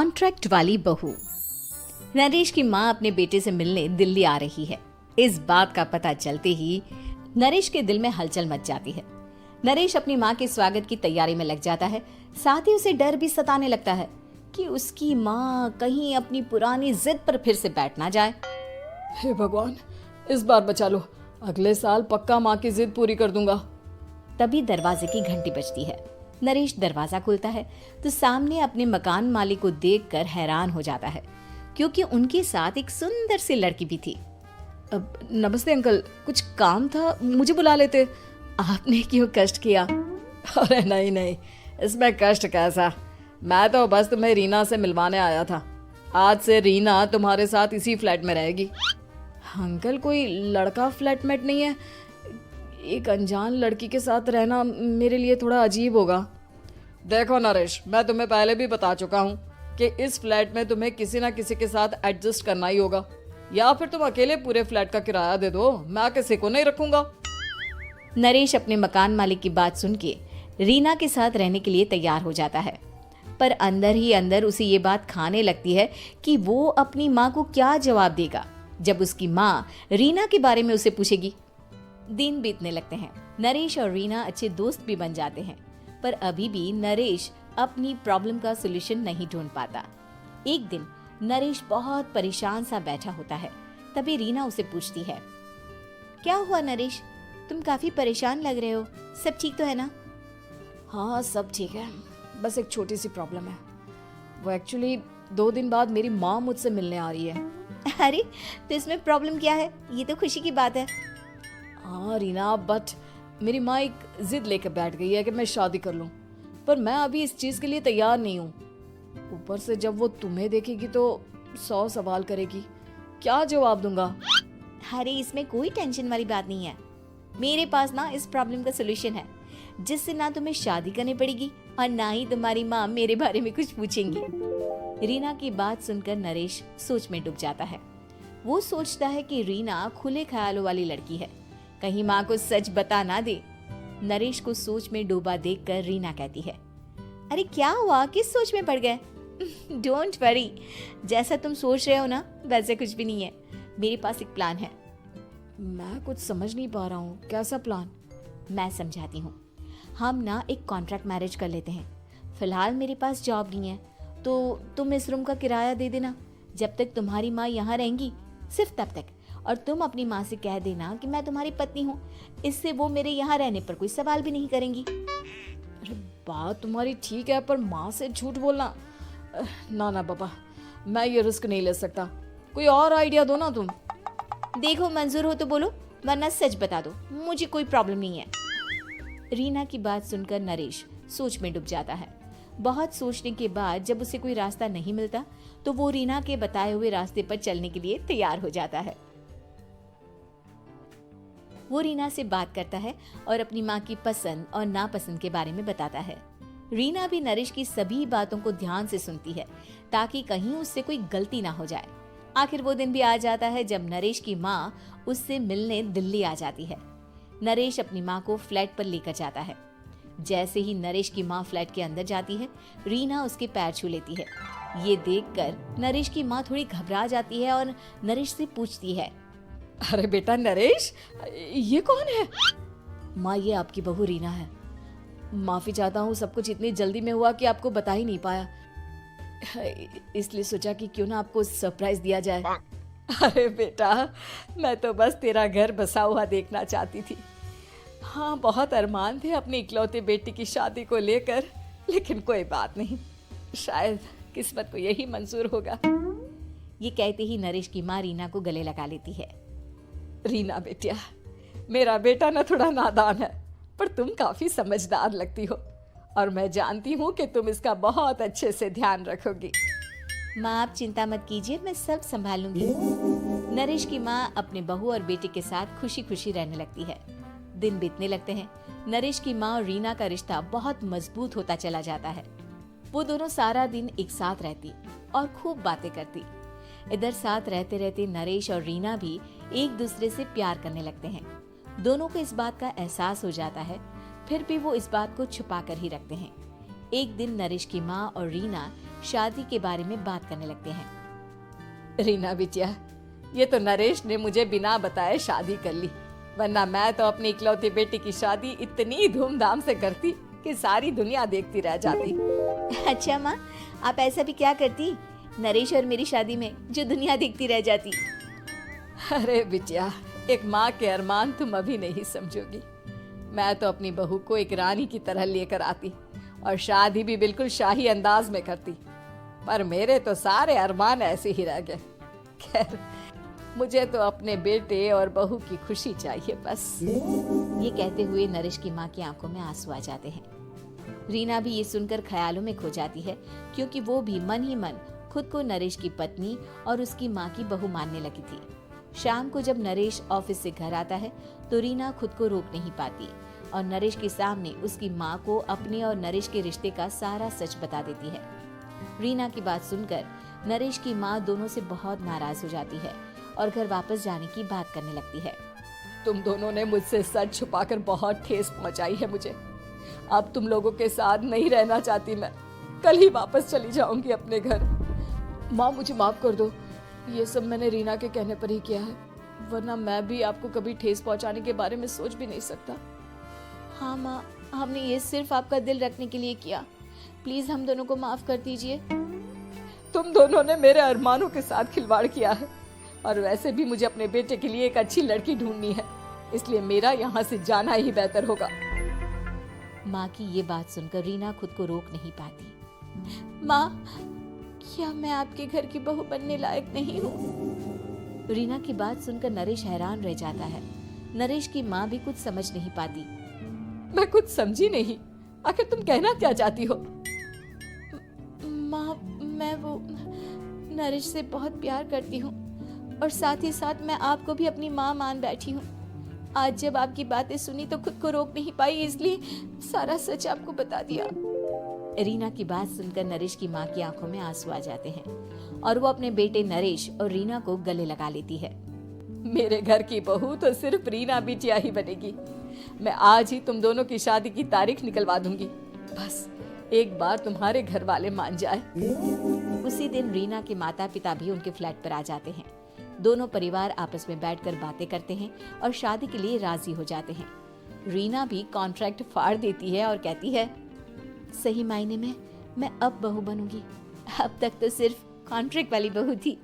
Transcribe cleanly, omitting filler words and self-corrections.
Contract वाली बहू। नरेश की माँ अपने बेटे से मिलने दिल्ली आ रही है। इस बात का पता चलते ही नरेश के दिल में हलचल मच जाती है। नरेश अपनी माँ के स्वागत की तैयारी में लग जाता है। साथ ही उसे डर भी सताने लगता है कि उसकी माँ कहीं अपनी पुरानी जिद पर फिर से बैठ ना जाए। हे भगवान, इस बार बचा लो, अगले साल पक्का माँ की जिद पूरी कर दूंगा। तभी दरवाजे की घंटी बजती है। नरेश दरवाजा खोलता है तो सामने अपने मकान मालिक को देखकर हैरान हो जाता है, क्योंकि उनके साथ एक सुंदर सी लड़की भी थी। अब नमस्ते अंकल, कुछ काम था, मुझे बुला लेते। आपने क्यों कष्ट किया? अरे नहीं नहीं, इसमें कष्ट कैसा, मैं तो बस तुम्हें रीना से मिलवाने आया था। आज से रीना तुम्हारे साथ इसी फ्लैट में रहेगी। अंकल, कोई लड़का फ्लैटमेट नहीं है? एक अनजान लड़की के साथ रहना मेरे लिए थोड़ा अजीब होगा। देखो नरेश, मैं तुम्हें पहले भी बता चुका हूँ कि इस फ्लैट में तुम्हें किसी ना किसी के साथ एडजस्ट करना ही होगा, या फिर तुम अकेले पूरे फ्लैट का किराया दे दो, मैं किसी को नहीं रखूंगा। नरेश अपने मकान मालिक की बात सुन के रीना के साथ रहने के लिए तैयार हो जाता है, पर अंदर ही अंदर उसे ये बात खाने लगती है कि वो अपनी माँ को क्या जवाब देगा जब उसकी माँ रीना के बारे में उसे पूछेगी। दिन बीतने लगते हैं। नरेश और रीना अच्छे दोस्त भी बन जाते हैं, पर अभी भी नरेश अपनी प्रॉब्लम का सलूशन नहीं ढूंढ पाता। एक दिन नरेश बहुत परेशान सा बैठा होता है। तभी रीना उसे पूछती है, क्या हुआ नरेश, तुम काफी परेशान लग रहे हो, सब ठीक तो है ना? हाँ सब ठीक है, बस एक छोटी सी प्रॉब्लम है। वो एक्चुअली 2 दिन बाद मेरी माँ मुझसे मिलने आ रही है। अरे तो इसमें प्रॉब्लम क्या है, ये तो खुशी की बात है। हाँ रीना, बट मेरी माँ एक जिद लेकर बैठ गई है कि मैं शादी कर लूँ, पर मैं अभी इस चीज़ के लिए तैयार नहीं हूँ। ऊपर से जब वो तुम्हें देखेगी तो 100 सवाल करेगी, क्या जवाब दूंगा? अरे इसमें कोई टेंशन वाली बात नहीं है, मेरे पास ना इस प्रॉब्लम का सलूशन है, जिससे ना तुम्हें शादी करनी पड़ेगी और ना ही तुम्हारी माँ मेरे बारे में कुछ पूछेंगी। रीना की बात सुनकर नरेश सोच में डूब जाता है। वो सोचता है कि रीना खुले ख्यालों वाली लड़की है, कहीं माँ को सच बता ना दे। नरेश को सोच में डूबा देखकर रीना कहती है, अरे क्या हुआ, किस सोच में पड़ गए? डोंट वरी, जैसा तुम सोच रहे हो ना वैसे कुछ भी नहीं है, मेरे पास एक प्लान है। मैं कुछ समझ नहीं पा रहा हूँ, कैसा प्लान? मैं समझाती हूँ। हम ना एक कॉन्ट्रैक्ट मैरिज कर लेते हैं। फिलहाल मेरे पास जॉब नहीं है, तो तुम इस रूम का किराया दे देना जब तक तुम्हारी माँ यहाँ रहेंगी, सिर्फ तब तक। और तुम अपनी माँ से कह देना कि मैं तुम्हारी पत्नी हूँ, इससे वो मेरे यहाँ रहने पर कोई सवाल भी नहीं करेंगी। अरे बात तुम्हारी ठीक है, पर माँ से झूठ बोलना, ना ना पापा, मैं ये रिस्क नहीं ले सकता। कोई और आइडिया दो ना तुम। देखो मंजूर हो तो बोलो, वरना सच बता दो, मुझे कोई प्रॉब्लम नहीं है। रीना की बात सुनकर नरेश सोच में डूब जाता है। बहुत सोचने के बाद जब उसे कोई रास्ता नहीं मिलता तो वो रीना के बताए हुए रास्ते पर चलने के लिए तैयार हो जाता है। वो रीना से बात करता है और अपनी माँ की पसंद और नापसंद के बारे में बताता है। रीना भी नरेश की सभी बातों को ध्यान से सुनती है, ताकि कहीं उससे कोई गलती ना हो जाए। आखिर वो दिन भी आ जाता है जब नरेश की माँ उससे मिलने दिल्ली आ जाती है। नरेश अपनी माँ को फ्लैट पर लेकर जाता है। जैसे ही नरेश की माँ फ्लैट के अंदर जाती है, रीना उसके पैर छू लेती है। ये देखकर नरेश की माँ थोड़ी घबरा जाती है और नरेश से पूछती है, अरे बेटा नरेश, ये कौन है? माँ ये आपकी बहू रीना है। माफी चाहता हूँ, सब कुछ इतनी जल्दी में हुआ कि आपको बता ही नहीं पाया, इसलिए सोचा कि क्यों ना आपको सरप्राइज दिया जाए। अरे बेटा, मैं तो बस तेरा घर बसा हुआ देखना चाहती थी। हाँ, बहुत अरमान थे अपनी इकलौते बेटी की शादी को लेकर, लेकिन कोई बात नहीं, शायद किस्मत को यही मंजूर होगा। ये कहते ही नरेश की माँ रीना को गले लगा लेती है। रीना बेटिया, मेरा बेटा ना थोड़ा नादान है, पर तुम काफी समझदार लगती हो, और मैं जानती हूँ कि तुम इसका बहुत अच्छे से ध्यान रखोगी। माँ आप चिंता मत कीजिए, मैं सब संभाल लूंगी। नरेश की माँ अपने बहू और बेटे के साथ खुशी खुशी रहने लगती है। दिन बीतने लगते हैं। नरेश की माँ और रीना का रिश्ता बहुत मजबूत होता चला जाता है। वो दोनों सारा दिन एक साथ रहती और खूब बातें करती। इधर साथ रहते रहते नरेश और रीना भी एक दूसरे से प्यार करने लगते हैं। दोनों को इस बात का एहसास हो जाता है, फिर भी वो इस बात को छुपा कर ही रखते हैं। एक दिन नरेश की माँ और रीना शादी के बारे में बात करने लगते हैं। रीना बिटिया, ये तो नरेश ने मुझे बिना बताए शादी कर ली, वरना मैं तो अपनी इकलौती बेटी की शादी इतनी धूमधाम से करती कि सारी दुनिया देखती रह जाती। अच्छा माँ, आप ऐसा भी क्या करती नरेश और मेरी शादी में जो दुनिया देखती रह जाती? अरे बिटिया, एक माँ के अरमान तुम अभी नहीं समझोगी। मैं तो अपनी बहू को एक रानी की तरह लेकर आती और शादी भी बिल्कुल शाही अंदाज में करती, पर मेरे तो सारे अरमान ऐसे ही रह गए। खैर, मुझे तो अपने बेटे और बहू की खुशी चाहिए बस। ये कहते हुए नरेश की माँ की आंखों में आंसू आ जाते हैं। रीना भी ये सुनकर ख्यालों में खो जाती है, क्योंकि वो भी मन ही मन खुद को नरेश की पत्नी और उसकी माँ की बहू मानने लगी थी। शाम को जब नरेश ऑफिस से घर आता है तो रीना खुद को रोक नहीं पाती और नरेश के सामने उसकी माँ को अपने और नरेश के रिश्ते का सारा सच बता देती है। रीना की बात सुनकर नरेश की माँ दोनों से बहुत नाराज हो जाती है और घर वापस जाने की बात करने लगती है। तुम दोनों ने मुझसे सच छुपाकर बहुत ठेस पहुंचाई है मुझे। अब तुम लोगों के साथ नहीं रहना चाहती मैं, कल ही वापस चली जाऊंगी अपने घर। माँ, मुझे माफ कर दो, ये सब मैंने रीना के कहने पर ही किया है, वरना मैं भी आपको कभी ठेस पहुंचाने के बारे में सोच भी नहीं सकता। हाँ माँ, हमने ये सिर्फ आपका दिल रखने के लिए किया, प्लीज हम दोनों को माफ कर दीजिए। तुम दोनों ने मेरे अरमानों के साथ खिलवाड़ किया है, और वैसे भी मुझे अपने बेटे के लिए एक अच्छी लड़की ढूंढनी है, इसलिए मेरा यहाँ से जाना ही बेहतर होगा। माँ की ये बात सुनकर रीना खुद को रोक नहीं पाती। माँ, क्या मैं आपके घर की बहू बनने लायक नहीं हूँ? रीना की बात सुनकर नरेश हैरान रह जाता है। नरेश की माँ भी कुछ समझ नहीं पाती। मैं कुछ समझी नहीं, आखिर तुम कहना क्या चाहती हो? माँ, मैं वो नरेश से बहुत प्यार करती हूँ और साथ ही साथ मैं आपको भी अपनी माँ मान बैठी हूँ। आज जब आपकी बातें सुनी तो खुद को रोक नहीं पाई, इसलिए सारा सच आपको बता दिया। रीना की बात सुनकर नरेश की माँ की आंखों में आंसू आ जाते हैं और वो अपने बेटे नरेश और रीना को गले लगा लेती है। मेरे घर की बहू तो सिर्फ रीना बिटिया ही बनेगी। मैं आज ही तुम दोनों की शादी की तारीख निकलवा दूंगी, बस एक बार तुम्हारे घर वाले मान जाए। उसी दिन रीना के माता पिता भी उनके फ्लैट पर आ जाते हैं। दोनों परिवार आपस में बैठकर बातें करते हैं और शादी के लिए राजी हो जाते हैं। रीना भी कॉन्ट्रैक्ट फाड़ देती है और कहती है, सही मायने में मैं अब बहू बनूंगी, अब तक तो सिर्फ कॉन्ट्रैक्ट वाली बहू थी।